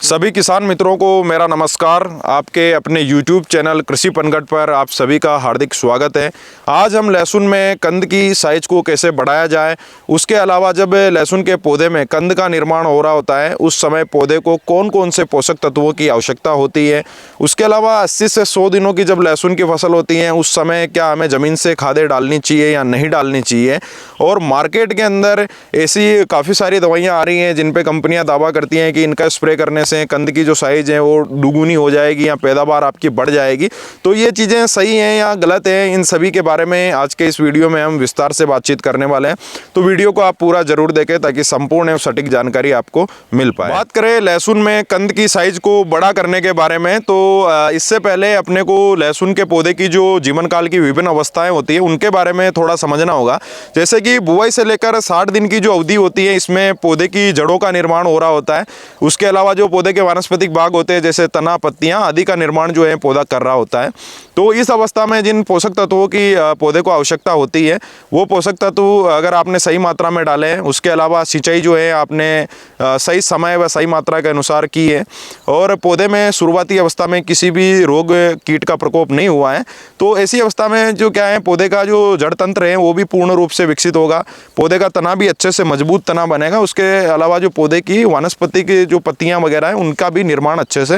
सभी किसान मित्रों को मेरा नमस्कार। आपके अपने YouTube चैनल कृषि पनघट पर आप सभी का हार्दिक स्वागत है। आज हम लहसुन में कंद की साइज को कैसे बढ़ाया जाए, उसके अलावा जब लहसुन के पौधे में कंद का निर्माण हो रहा होता है उस समय पौधे को कौन कौन से पोषक तत्वों की आवश्यकता होती है, उसके अलावा 80 से 100 दिनों की जब लहसुन की फसल होती है उस समय क्या हमें ज़मीन से खादें डालनी चाहिए या नहीं डालनी चाहिए। और मार्केट के अंदर ऐसी काफ़ी सारी दवाइयाँ आ रही हैं जिन पर कंपनियाँ दावा करती हैं कि इनका स्प्रे करने से कंद की जो साइज़ है वो दुगुनी हो जाएगी या पैदावार आपकी बढ़ जाएगी। तो ये चीज़ें सही हैं या गलत हैं, इन सभी के बारे में आज के इस वीडियो में हम विस्तार से बातचीत करने वाले हैं। तो वीडियो को आप पूरा जरूर देखें ताकि संपूर्ण एवं सटीक जानकारी आपको मिल पाए। बात करें लहसुन में कंद की साइज को बड़ा करने के बारे में, तो इससे पहले अपने को लहसुन के पौधे की जो जीवन काल की विभिन्न अवस्थाएं होती है उनके बारे में थोड़ा समझना होगा। जैसे कि बुआई से लेकर 60 दिन की जो अवधि होती है इसमें पौधे की जड़ों का निर्माण हो रहा होता है। उसके अलावा जो पौधे के वानस्पतिक भाग होते हैं जैसे तना, पत्तियां आदि का निर्माण जो है पौधा कर रहा होता है। तो इस अवस्था में जिन पोषक तत्वों की पौधे को आवश्यकता होती है वो पोषक तत्व अगर आपने सही मात्रा में डाले हैं, उसके अलावा सिंचाई जो है आपने सही समय व सही मात्रा के अनुसार की है और पौधे में शुरुआती अवस्था में किसी भी रोग कीट का प्रकोप नहीं हुआ है, तो ऐसी अवस्था में जो क्या है पौधे का जो जड़ तंत्र है वो भी पूर्ण रूप से विकसित होगा। पौधे का तना भी अच्छे से मजबूत तना बनेगा। उसके अलावा जो पौधे की वानस्पतिक जो पत्तियां वगैरह हैं उनका भी निर्माण अच्छे से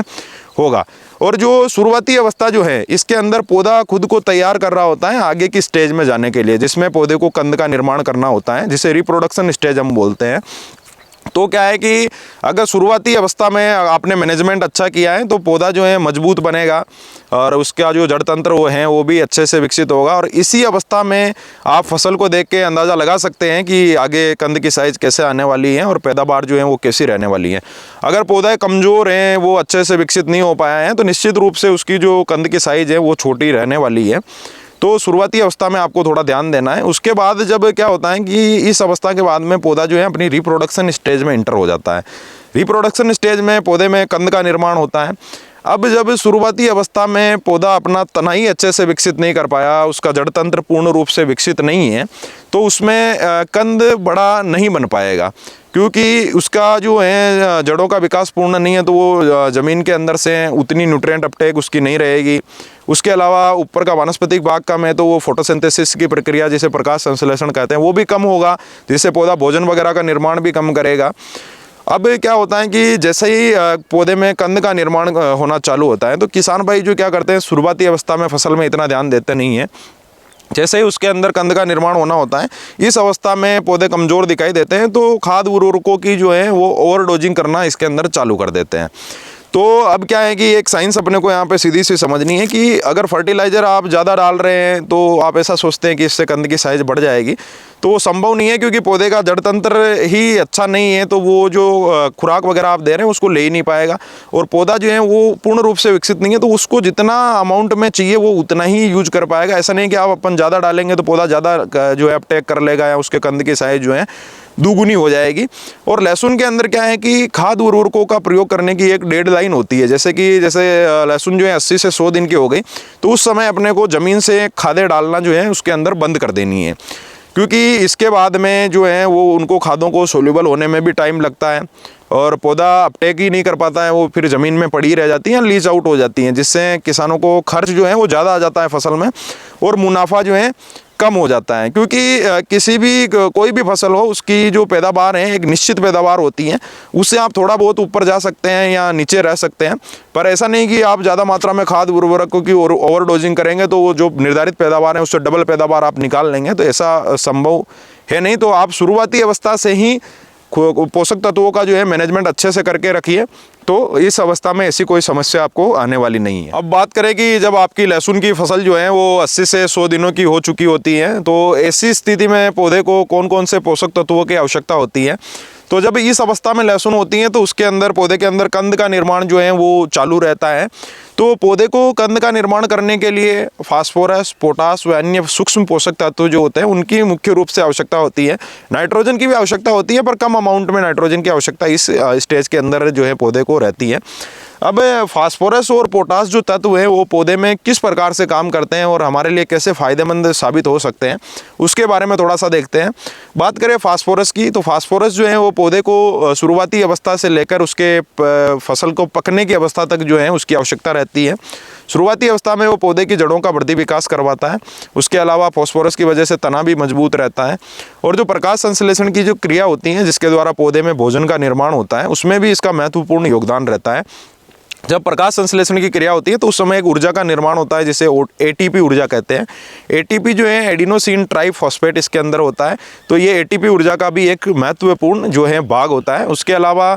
होगा। और जो शुरुआती अवस्था जो है इसके अंदर पौधा खुद को तैयार कर रहा होता है आगे की स्टेज में जाने के लिए, जिसमें पौधे को कंद का निर्माण करना होता है, जिसे रिप्रोडक्शन स्टेज हम बोलते हैं। तो क्या है कि अगर शुरुआती अवस्था में आपने मैनेजमेंट अच्छा किया है तो पौधा जो है मजबूत बनेगा और उसका जो जड़ तंत्र वो है वो भी अच्छे से विकसित होगा। और इसी अवस्था में आप फसल को देख के अंदाज़ा लगा सकते हैं कि आगे कंद की साइज़ कैसे आने वाली है और पैदावार जो है वो कैसी रहने वाली है। अगर पौधा कमज़ोर है, वो अच्छे से विकसित नहीं हो पाया है, तो निश्चित रूप से उसकी जो कंद की साइज़ है वो छोटी रहने वाली है। तो शुरुआती अवस्था में आपको थोड़ा ध्यान देना है। उसके बाद जब क्या होता है कि इस अवस्था के बाद में पौधा जो है अपनी रिप्रोडक्शन स्टेज में इंटर हो जाता है। रिप्रोडक्शन स्टेज में पौधे में कंद का निर्माण होता है। अब जब शुरुआती अवस्था में पौधा अपना तना ही अच्छे से विकसित नहीं कर पाया, उसका जड़ तंत्र पूर्ण रूप से विकसित नहीं है, तो उसमें कंद बड़ा नहीं बन पाएगा, क्योंकि उसका जो है जड़ों का विकास पूर्ण नहीं है, तो वो ज़मीन के अंदर से उतनी न्यूट्रिएंट अपटेक उसकी नहीं रहेगी। उसके अलावा ऊपर का वानस्पतिक भाग कम है तो वो फोटोसिंथेसिस की प्रक्रिया जिसे प्रकाश संश्लेषण कहते हैं वो भी कम होगा, जिससे पौधा भोजन वगैरह का निर्माण भी कम करेगा। अब क्या होता है कि जैसे ही पौधे में कंद का निर्माण होना चालू होता है तो किसान भाई जो क्या करते हैं शुरुआती अवस्था में फसल में इतना ध्यान देते नहीं है। जैसे ही उसके अंदर कंद का निर्माण होना होता है इस अवस्था में पौधे कमज़ोर दिखाई देते हैं तो खाद उर्वरकों की जो है वो ओवरडोजिंग करना इसके अंदर चालू कर देते हैं। तो अब क्या है कि एक साइंस अपने को यहाँ पे सीधी सी समझनी है कि अगर फर्टिलाइज़र आप ज़्यादा डाल रहे हैं तो आप ऐसा सोचते हैं कि इससे कंद की साइज़ बढ़ जाएगी, तो वो संभव नहीं है, क्योंकि पौधे का जड़ तंत्र ही अच्छा नहीं है। तो वो जो खुराक वगैरह आप दे रहे हैं उसको ले ही नहीं पाएगा और पौधा जो है वो पूर्ण रूप से विकसित नहीं है, तो उसको जितना अमाउंट में चाहिए वो उतना ही यूज कर पाएगा। ऐसा नहीं कि आप अपन ज़्यादा डालेंगे तो पौधा ज़्यादा जो है अपटेक कर लेगा या उसके कंद की साइज़ जो है दुगुनी हो जाएगी। और लहसुन के अंदर क्या है कि खाद उर्वरकों का प्रयोग करने की एक डेडलाइन होती है। जैसे लहसुन जो है 80 से 100 दिन की हो गई तो उस समय अपने को ज़मीन से खादें डालना जो है उसके अंदर बंद कर देनी है, क्योंकि इसके बाद में जो है वो उनको खादों को सोल्यूबल होने में भी टाइम लगता है और पौधा अपटेक ही नहीं कर पाता है, वो फिर ज़मीन में पड़ी रह जाती हैं, लीच आउट हो जाती हैं, जिससे किसानों को खर्च जो है वो ज़्यादा आ जाता है फसल में और मुनाफा जो है कम हो जाता है। क्योंकि किसी भी कोई भी फसल हो उसकी जो पैदावार है एक निश्चित पैदावार होती है, उससे आप थोड़ा बहुत ऊपर जा सकते हैं या नीचे रह सकते हैं, पर ऐसा नहीं कि आप ज़्यादा मात्रा में खाद उर्वरकों की ओवरडोजिंग करेंगे तो वो जो निर्धारित पैदावार है उससे डबल पैदावार आप निकाल लेंगे, तो ऐसा संभव है नहीं। तो आप शुरुआती अवस्था से ही पोषक तत्वों का जो है मैनेजमेंट अच्छे से करके रखिए, तो इस अवस्था में ऐसी कोई समस्या आपको आने वाली नहीं है। अब बात करें कि जब आपकी लहसुन की फसल जो है वो 80 से 100 दिनों की हो चुकी होती है तो ऐसी स्थिति में पौधे को कौन कौन से पोषक तत्वों की आवश्यकता होती है। तो जब इस अवस्था में लहसुन होती है तो उसके अंदर पौधे के अंदर कंद का निर्माण जो है वो चालू रहता है। तो पौधे को कंद का निर्माण करने के लिए फास्फोरस, पोटास व अन्य सूक्ष्म पोषक तत्व जो होते हैं उनकी मुख्य रूप से आवश्यकता होती है। नाइट्रोजन की भी आवश्यकता होती है पर कम अमाउंट में नाइट्रोजन की आवश्यकता इस स्टेज के अंदर जो है पौधे को रहती है। अब फास्फोरस और पोटास जो तत्व है वो पौधे में किस प्रकार से काम करते हैं और हमारे लिए कैसे फ़ायदेमंद साबित हो सकते हैं, उसके बारे में थोड़ा सा देखते हैं। बात करें फास्फोरस की, तो फास्फोरस जो है वो पौधे को शुरुआती अवस्था से लेकर उसके फसल को पकने की अवस्था तक जो है उसकी आवश्यकता रहती है। शुरुआती अवस्था में वो पौधे की जड़ों का वृद्धि विकास करवाता है। उसके अलावा फास्फोरस की वजह से तना भी मजबूत रहता है और जो प्रकाश संश्लेषण की जो क्रिया होती है जिसके द्वारा पौधे में भोजन का निर्माण होता है, उसमें भी इसका महत्वपूर्ण योगदान रहता है। जब प्रकाश संश्लेषण की क्रिया होती है तो उस समय एक ऊर्जा का निर्माण होता है जिसे एटीपी ऊर्जा कहते हैं। एटीपी जो है एडिनोसिन ट्राइफॉस्फेट इसके अंदर होता है, तो ये एटीपी ऊर्जा का भी एक महत्वपूर्ण जो है भाग होता है। उसके अलावा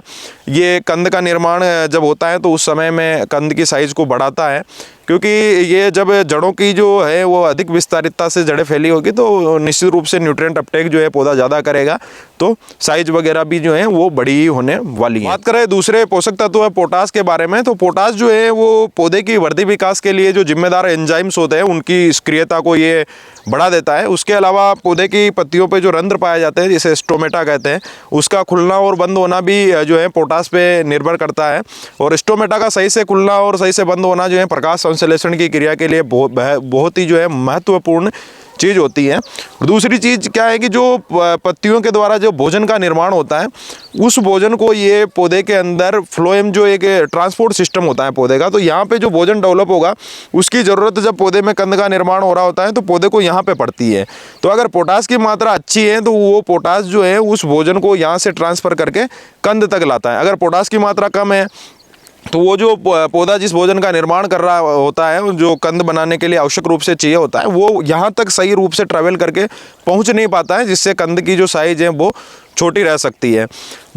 ये कंद का निर्माण जब होता है तो उस समय में कंद की साइज़ को बढ़ाता है, क्योंकि ये जब जड़ों की जो है वो अधिक विस्तारितता से जड़ें फैली होगी तो निश्चित रूप से न्यूट्रिएंट अपटेक जो है पौधा ज़्यादा करेगा, तो साइज वगैरह भी जो है वो बड़ी होने वाली है। बात करें दूसरे पोषक तत्व है पोटास के बारे में, तो पोटास जो है वो पौधे की वृद्धि विकास के लिए जो जिम्मेदार एंजाइम्स होते हैं उनकी सक्रियता को ये बढ़ा देता है। उसके अलावा पौधे की पत्तियों पे जो रंध्र पाए जाते हैं जिसे स्टोमेटा कहते हैं, उसका खुलना और बंद होना भी जो है पोटास पे निर्भर करता है। और स्टोमेटा का सही से खुलना और सही से बंद होना जो है प्रकाश संश्लेषण की क्रिया के लिए बहुत ही जो है महत्वपूर्ण चीज़ होती है। दूसरी चीज़ क्या है कि जो पत्तियों के द्वारा जो भोजन का निर्माण होता है उस भोजन को ये पौधे के अंदर फ्लोएम जो एक ट्रांसपोर्ट सिस्टम होता है पौधे का, तो यहाँ पे जो भोजन डेवलप होगा उसकी ज़रूरत जब पौधे में कंद का निर्माण हो रहा होता है तो पौधे को यहाँ पे पड़ती है। तो अगर पोटास की मात्रा अच्छी है तो वो पोटास जो है उस भोजन को यहाँ से ट्रांसफ़र करके कंद तक लाता है। अगर पोटास की मात्रा कम है तो वो जो पौधा जिस भोजन का निर्माण कर रहा होता है, जो कंद बनाने के लिए आवश्यक रूप से चाहिए होता है, वो यहाँ तक सही रूप से ट्रैवल करके पहुँच नहीं पाता है, जिससे कंद की जो साइज़ है वो छोटी रह सकती है।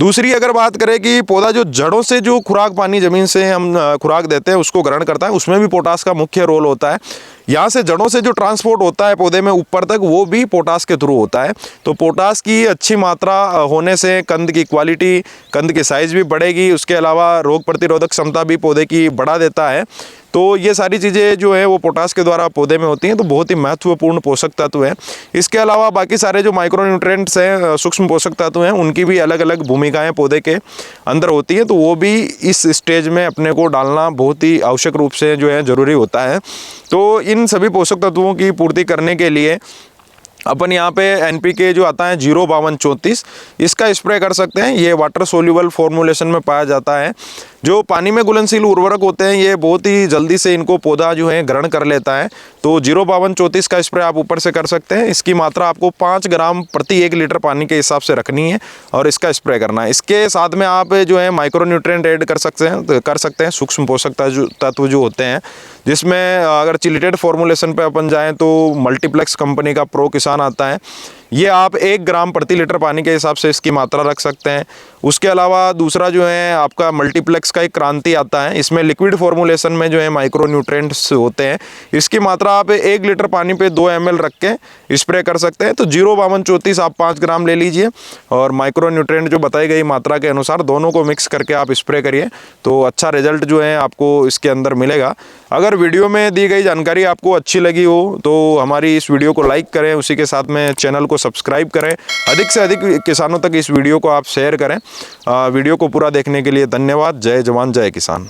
दूसरी अगर बात करें कि पौधा जो जड़ों से जो खुराक पानी ज़मीन से हम खुराक देते हैं उसको ग्रहण करता है, उसमें भी पोटास का मुख्य रोल होता है। यहाँ से जड़ों से जो ट्रांसपोर्ट होता है पौधे में ऊपर तक वो भी पोटास के थ्रू होता है। तो पोटास की अच्छी मात्रा होने से कंद की क्वालिटी, कंद की साइज़ भी बढ़ेगी। उसके अलावा रोग प्रतिरोधक क्षमता भी पौधे की बढ़ा देता है। तो ये सारी चीज़ें जो है वो पोटास के द्वारा पौधे में होती हैं, तो बहुत ही महत्वपूर्ण पोषक तत्व है। इसके अलावा बाकी सारे जो माइक्रोन्यूट्रिएंट्स हैं, सूक्ष्म पोषक तत्व हैं, उनकी भी अलग अलग भूमिकाएं पौधे के अंदर होती हैं, तो वो भी इस स्टेज में अपने को डालना बहुत ही आवश्यक रूप से जो है ज़रूरी होता है। तो इन सभी पोषक तत्वों की पूर्ति करने के लिए अपन यहाँ पे NPK जो आता है 05234 इसका स्प्रे कर सकते हैं। ये वाटर सोल्यूबल फॉर्मुलेशन में पाया जाता है। जो पानी में घुलनशील उर्वरक होते हैं ये बहुत ही जल्दी से इनको पौधा जो है ग्रहण कर लेता है। तो 05234 का स्प्रे आप ऊपर से कर सकते हैं। इसकी मात्रा आपको 5 ग्राम प्रति 1 लीटर पानी के हिसाब से रखनी है और इसका स्प्रे करना है। इसके साथ में आप जो है माइक्रोन्यूट्रिएंट ऐड कर सकते हैं सूक्ष्म पोषक तत्व जो होते हैं, जिसमें अगर चिलिटेड फॉर्मुलेशन पे अपन जाएँ तो मल्टीप्लेक्स कंपनी का प्रो किसान आता है। ये आप 1 ग्राम प्रति लीटर पानी के हिसाब से इसकी मात्रा रख सकते हैं। उसके अलावा दूसरा जो है आपका मल्टीप्लेक्स का एक क्रांति आता है, इसमें लिक्विड फॉर्मुलेशन में जो है माइक्रोन्यूट्रिएंट्स होते हैं। इसकी मात्रा आप 1 लीटर पानी पे 2 ml रख के स्प्रे कर सकते हैं। तो 05234 आप 5 ग्राम ले लीजिए और माइक्रोन्यूट्रिएंट जो बताई गई मात्रा के अनुसार दोनों को मिक्स करके आप स्प्रे करिए, तो अच्छा रिजल्ट जो है आपको इसके अंदर मिलेगा। अगर वीडियो में दी गई जानकारी आपको अच्छी लगी हो तो हमारी इस वीडियो को लाइक करें, उसी के साथ में चैनल को सब्सक्राइब करें। अधिक से अधिक किसानों तक इस वीडियो को आप शेयर करें। वीडियो को पूरा देखने के लिए धन्यवाद। जय जवान जय किसान।